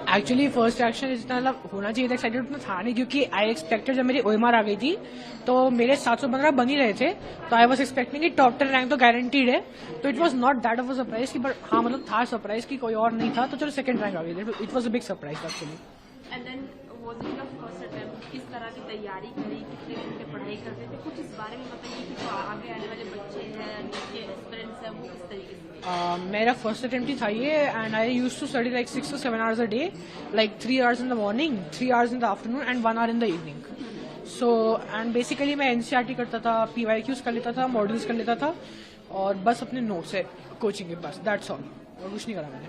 Actually first reaction जितना मतलब होना चाहिए था एक्साइटेड उतना था नहीं, क्योंकि आई एक्सपेक्टेड जब मेरी ओएमआर आ गई थी तो मेरे 715 बन ही रहे थे, तो आई वाज एक्सपेक्टिंग कि टॉप 10 रैंक तो गारंटीड है। तो it was not that of a surprise कि, बट हाँ मतलब था सरप्राइज कि कोई और नहीं था, तो चलो सेकंड रैंक आ गई। It was a big surprise actually. And then was it your first attempt? किस तरह की तैयारी करी, कितने घंटे पढ़ाई करते थे, कुछ इस बारे में बताइए कि जो आगे आने वाले बच्चे हैं, नीट के एस्पिरेंट्स हैं, वो किस तरीके से? मेरा फर्स्ट अटेम्प्ट ही था ये, and I used to study like 6 to 7 hours a day, like 3 hours in the morning, 3 hours in the afternoon and 1 hour in the evening. So and basically मैं एनसीईआरटी करता था, पीवाईक्यूज कर लेता था, modules कर लेता था, और बस अपने नोट्स है कोचिंग के पास, दैट्स ऑल, और कुछ नहीं करा मैंने।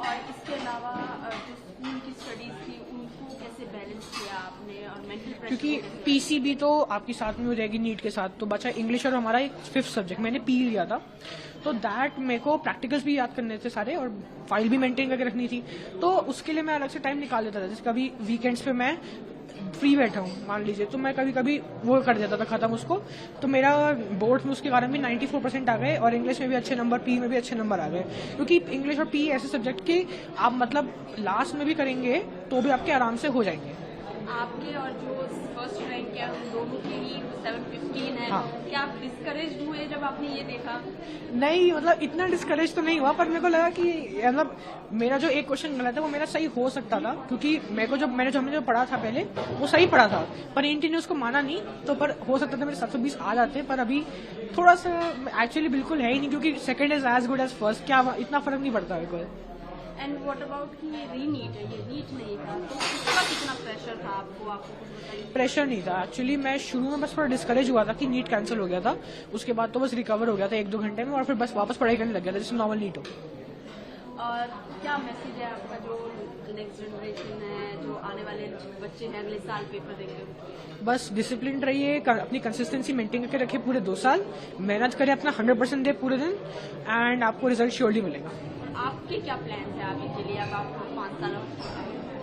और इसके अलावा जो स्कूल की स्टडीज थी उनको कैसे बैलेंस किया आपने, और मेंटल प्रेशर? क्योंकि पीसीबी तो आपकी साथ में हो जाएगी नीट के साथ, तो बचा इंग्लिश और हमारा एक 5th सब्जेक्ट मैंने पी लिया था, तो दैट मेरे को प्रैक्टिकल्स भी याद करने थे सारे, और फाइल भी मेंटेन करके रखनी थी, तो उसके लिए मैं अलग से टाइम निकाल लेता था। जैसे कभी वीकेंड्स पे मैं फ्री बैठा हूँ मान लीजिए, तो मैं कभी कभी वो कर देता था खत्म उसको, तो मेरा बोर्ड में उसके कारण भी 94% आ गए, और इंग्लिश में भी अच्छे नंबर, पी में भी अच्छे नंबर आ गए, क्योंकि इंग्लिश और पी ऐसे सब्जेक्ट के आप मतलब लास्ट में भी करेंगे तो भी आपके आराम से हो जाएंगे। आपके और जो फर्स्ट रैंक है उन दोनों की ही 715 है। हाँ। क्या आप डिस्करेज हुए जब आपने ये देखा? नहीं मतलब इतना डिस्करेज तो नहीं हुआ, पर मेरे को लगा कि मतलब मेरा जो एक क्वेश्चन गलत है वो मेरा सही हो सकता था, क्योंकि मेरे को जो हमने जो पढ़ा था पहले वो सही पढ़ा था, पर एनटी ने उसको माना नहीं, तो पर हो सकता था मेरे 720 आ जाते, पर अभी थोड़ा सा एक्चुअली बिल्कुल है ही नहीं, क्योंकि second is as good as first, क्या इतना फर्क नहीं पड़ता मेरे को। एंड व्हाट अबाउट कि ये रीनीट है, ये नीट नहीं था, तो उसका कितना प्रेशर था आपको कुछ बताइए? प्रेशर नहीं था एक्चुअली, मैं शुरू में बस थोड़ा डिस्करेज हुआ था कि नीट कैंसिल हो गया था, उसके बाद तो बस रिकवर हो गया था 1-2 घंटे में, और फिर बस वापस पढ़ाई करने लग गया था जैसे नॉर्मल नीट हो। और क्या मैसेज है आपका जो नेक्स्ट जनरेशन है, जो आने वाले बच्चे हैं अगले साल पेपर देंगे? बस डिसिप्लिन रहिए, अपनी कंसिस्टेंसी मेंटेन करके रखिए पूरे 2 साल, मेहनत करें, अपना 100% दे पूरे दिन, एंड आपको रिजल्ट श्योरली मिलेगा। आपके क्या प्लान है आगे के लिए? अब आपको 5 साल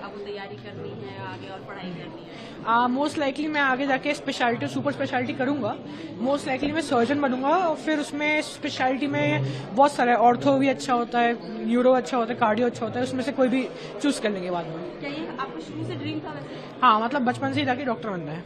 आपको तैयारी करनी है आगे और पढ़ाई करनी है? मोस्ट लाइकली मैं आगे जाके स्पेशलिटी, सुपर स्पेशलिटी करूंगा, मोस्ट लाइकली मैं सर्जन बनूंगा, और फिर उसमें स्पेशलिटी में बहुत सारा है, ऑर्थो भी अच्छा होता है, न्यूरो अच्छा होता है, कार्डियो अच्छा होता है, उसमें से कोई भी चूज कर लेंगे बाद में। क्या ये आपको शुरू से ड्रीम था वैसे? हाँ मतलब बचपन से ही जाके डॉक्टर बनना है।